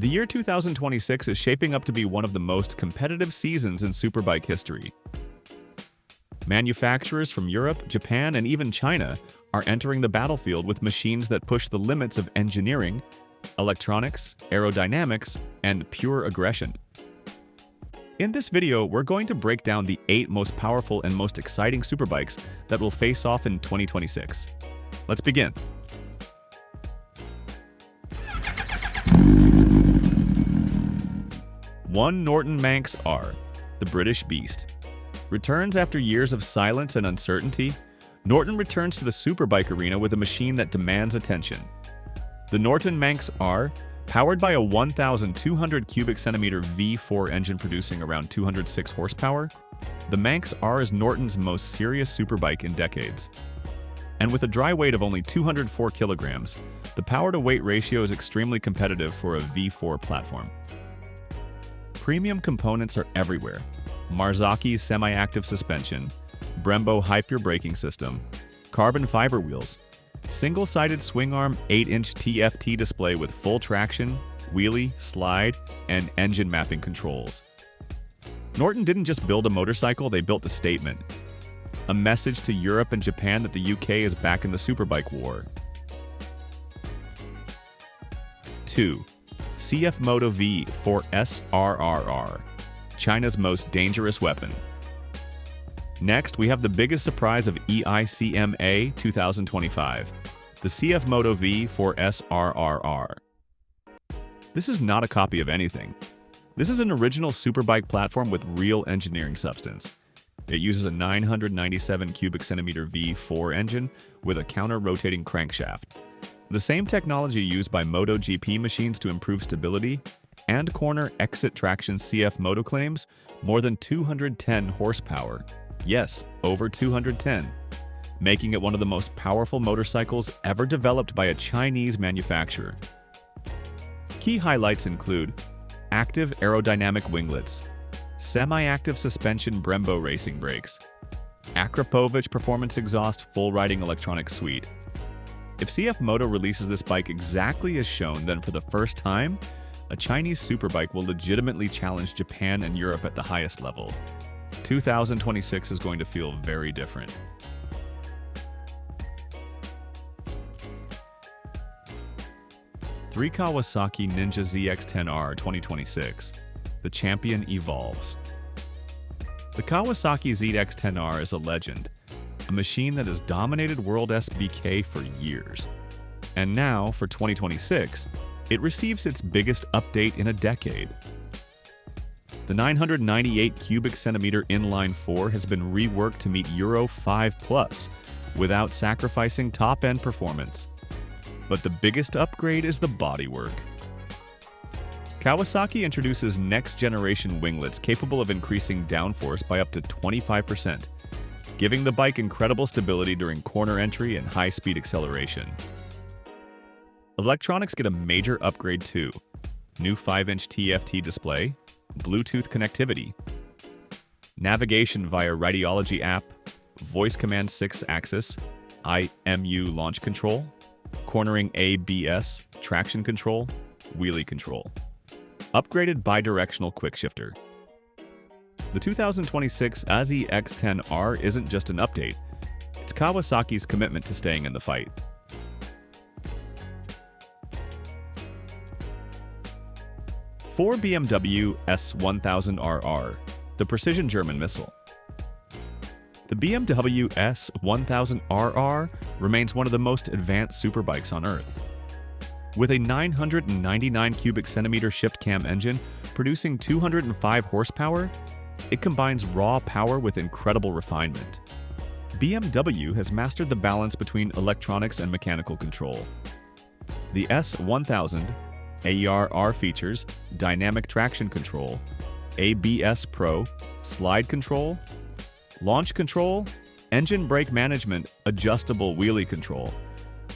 The year 2026 is shaping up to be one of the most competitive seasons in superbike history. Manufacturers from Europe, Japan, and even China are entering the battlefield with machines that push the limits of engineering, electronics, aerodynamics, and pure aggression. In this video, we're going to break down the 8 most powerful and most exciting superbikes that will face off in 2026. Let's begin. Norton Manx R, the British Beast. Returns after years of silence and uncertainty, Norton returns to the superbike arena with a machine that demands attention. The Norton Manx R, powered by a 1,200 cubic centimeter V4 engine producing around 206 horsepower, the Manx R is Norton's most serious superbike in decades. And with a dry weight of only 204 kilograms, the power-to-weight ratio is extremely competitive for a V4 platform. Premium components are everywhere. Marzaki's semi-active suspension, Brembo high-pure braking system, carbon fiber wheels, single-sided swing arm 8-inch TFT display with full traction, wheelie, slide, and engine mapping controls. Norton didn't just build a motorcycle, they built a statement. A message to Europe and Japan that the UK is back in the superbike war. 2. Cfmoto V4 SR-R, China's most dangerous weapon. Next, we have the biggest surprise of EICMA 2025, the Cfmoto V4 SR-R. This is not a copy of anything. This is an original superbike platform with real engineering substance. It uses a 997 cubic centimeter V4 engine with a counter-rotating crankshaft. The same technology used by MotoGP machines to improve stability and corner exit traction. Cfmoto claims more than 210 horsepower. Yes, over 210, making it one of the most powerful motorcycles ever developed by a Chinese manufacturer. Key highlights include active aerodynamic winglets, semi-active suspension Brembo racing brakes, Akrapovic performance exhaust full riding electronic suite. If Cfmoto releases this bike exactly as shown, then for the first time, a Chinese superbike will legitimately challenge Japan and Europe at the highest level. 2026 is going to feel very different. Three Kawasaki Ninja ZX-10R 2026. The champion evolves. The Kawasaki ZX-10R is a legend, a machine that has dominated World SBK for years. And now, for 2026, it receives its biggest update in a decade. The 998 cubic centimeter inline 4 has been reworked to meet Euro 5+ without sacrificing top-end performance. But the biggest upgrade is the bodywork. Kawasaki introduces next-generation winglets capable of increasing downforce by up to 25%, giving the bike incredible stability during corner entry and high-speed acceleration. Electronics get a major upgrade too. New 5-inch TFT display, Bluetooth connectivity, navigation via Radiology app, voice command 6-axis, IMU launch control, cornering ABS, traction control, wheelie control. Upgraded bidirectional quick shifter. The 2026 ZX-10R isn't just an update, it's Kawasaki's commitment to staying in the fight. For BMW S1000RR, the precision German missile. The BMW S1000RR remains one of the most advanced superbikes on Earth. With a 999 cubic centimeter shift cam engine producing 205 horsepower, it combines raw power with incredible refinement. BMW has mastered the balance between electronics and mechanical control. The S1000RR features dynamic traction control, ABS Pro, slide control, launch control, engine brake management, adjustable wheelie control,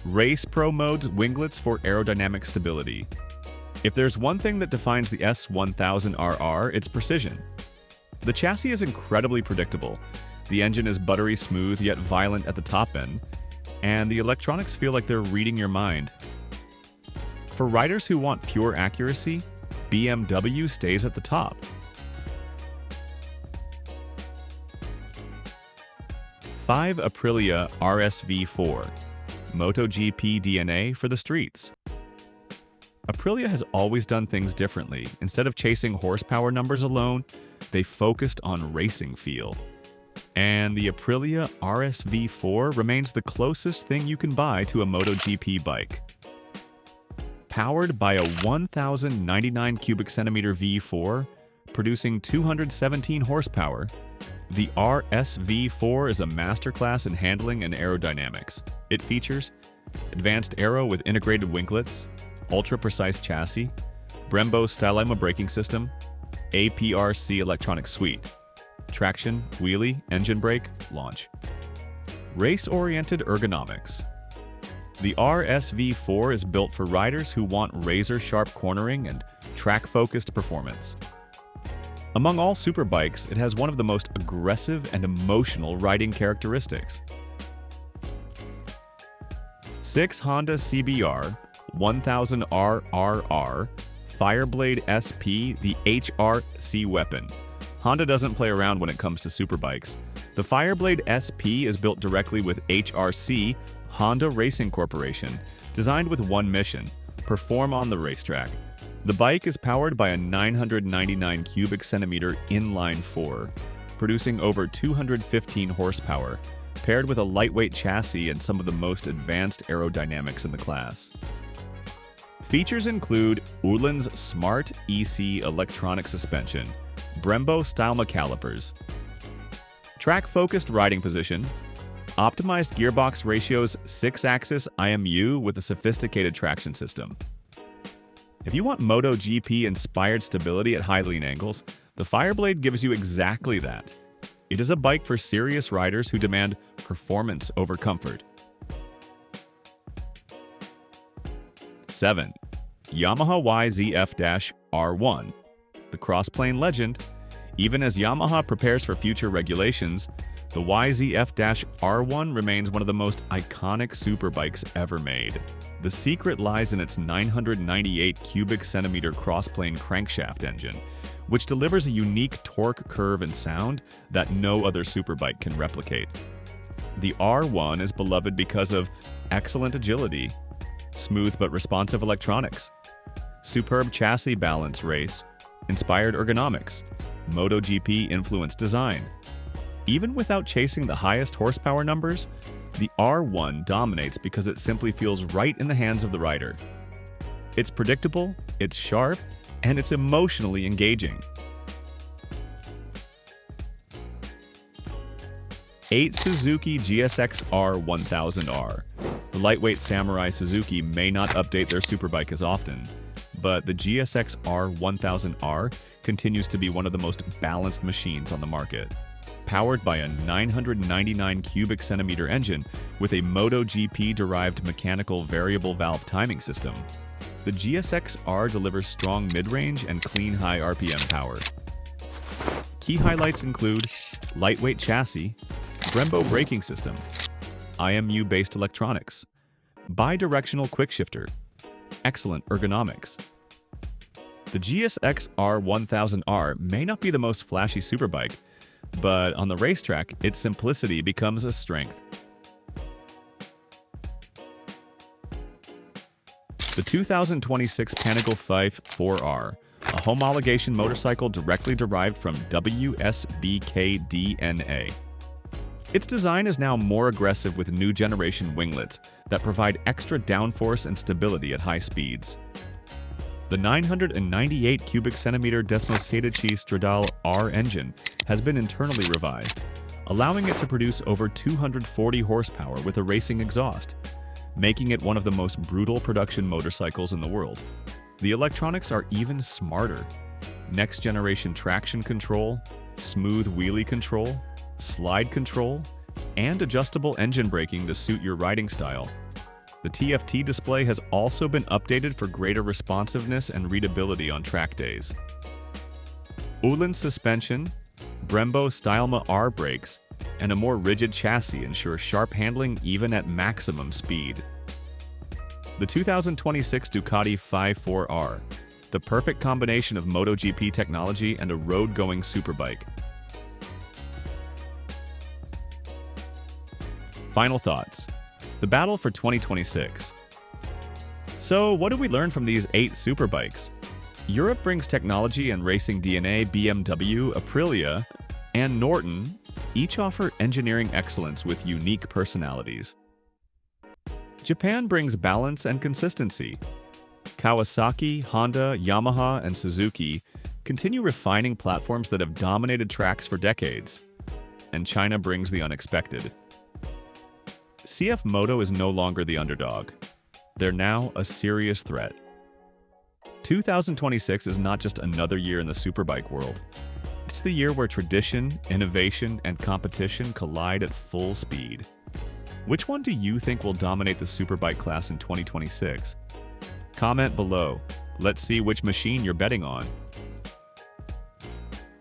Race Pro modes winglets for aerodynamic stability. If there's one thing that defines the S1000RR, it's precision. The chassis is incredibly predictable. The engine is buttery smooth yet violent at the top end, and the electronics feel like they're reading your mind. For riders who want pure accuracy, BMW stays at the top. 5. Aprilia RSV4, MotoGP DNA for the streets. Aprilia has always done things differently. Instead of chasing horsepower numbers alone, they focused on racing feel. And the Aprilia RSV4 remains the closest thing you can buy to a MotoGP bike. Powered by a 1,099 cubic centimeter V4, producing 217 horsepower, the RSV4 is a masterclass in handling and aerodynamics. It features advanced aero with integrated winglets, ultra-precise chassis, Brembo Stylema braking system, APRC electronic suite, traction, wheelie, engine brake, launch. Race-oriented ergonomics. The RSV4 is built for riders who want razor-sharp cornering and track-focused performance. Among all superbikes, it has one of the most aggressive and emotional riding characteristics. 6. Honda CBR 1000RR Fireblade SP, the HRC weapon. Honda doesn't play around when it comes to superbikes. The Fireblade SP is built directly with HRC, Honda Racing Corporation, designed with one mission: perform on the racetrack. The bike is powered by a 999 cubic centimeter inline 4, producing over 215 horsepower, paired with a lightweight chassis and some of the most advanced aerodynamics in the class. Features include Uhland's Smart EC electronic suspension, Brembo Stylema calipers, track-focused riding position, optimized gearbox ratios 6-axis IMU with a sophisticated traction system. If you want MotoGP-inspired stability at high lean angles, the Fireblade gives you exactly that. It is a bike for serious riders who demand performance over comfort. 7. Yamaha YZF-R1, the crossplane legend. Even as Yamaha prepares for future regulations, the YZF-R1 remains one of the most iconic superbikes ever made. The secret lies in its 998 cubic centimeter crossplane crankshaft engine, which delivers a unique torque curve and sound that no other superbike can replicate. The R1 is beloved because of excellent agility, smooth but responsive electronics, superb chassis balance race, inspired ergonomics, MotoGP-influenced design. Even without chasing the highest horsepower numbers, the R1 dominates because it simply feels right in the hands of the rider. It's predictable, it's sharp, and it's emotionally engaging. 8. Suzuki GSXR1000R. The lightweight samurai Suzuki may not update their superbike as often, but the GSXR1000R continues to be one of the most balanced machines on the market. Powered by a 999 cubic centimeter engine with a MotoGP-derived mechanical variable valve timing system, the GSX-R delivers strong mid-range and clean high RPM power. Key highlights include lightweight chassis, Brembo braking system, IMU-based electronics, bi-directional quickshifter, excellent ergonomics. The GSX-R1000R may not be the most flashy superbike, but on the racetrack, its simplicity becomes a strength. The 2026 Panigale V4R, a homologation motorcycle directly derived from WSBK DNA. Its design is now more aggressive with new generation winglets that provide extra downforce and stability at high speeds. The 998 cubic centimeter Desmosedici Stradale R engine has been internally revised, allowing it to produce over 240 horsepower with a racing exhaust, making it one of the most brutal production motorcycles in the world. The electronics are even smarter. Next-generation traction control, smooth wheelie control, slide control, and adjustable engine braking to suit your riding style. The TFT display has also been updated for greater responsiveness and readability on track days. Uhland suspension, Brembo Stylema R brakes, and a more rigid chassis ensure sharp handling even at maximum speed. The 2026 Ducati V4R, the perfect combination of MotoGP technology and a road-going superbike. Final thoughts. The battle for 2026. So, what did we learn from these 8 superbikes? Europe brings technology and racing DNA. BMW, Aprilia, and Norton each offer engineering excellence with unique personalities. Japan brings balance and consistency. Kawasaki, Honda, Yamaha, and Suzuki continue refining platforms that have dominated tracks for decades. And China brings the unexpected. Cfmoto is no longer the underdog. They're now a serious threat. 2026 is not just another year in the superbike world. It's the year where tradition, innovation, and competition collide at full speed. Which one do you think will dominate the superbike class in 2026? Comment below. Let's see which machine you're betting on.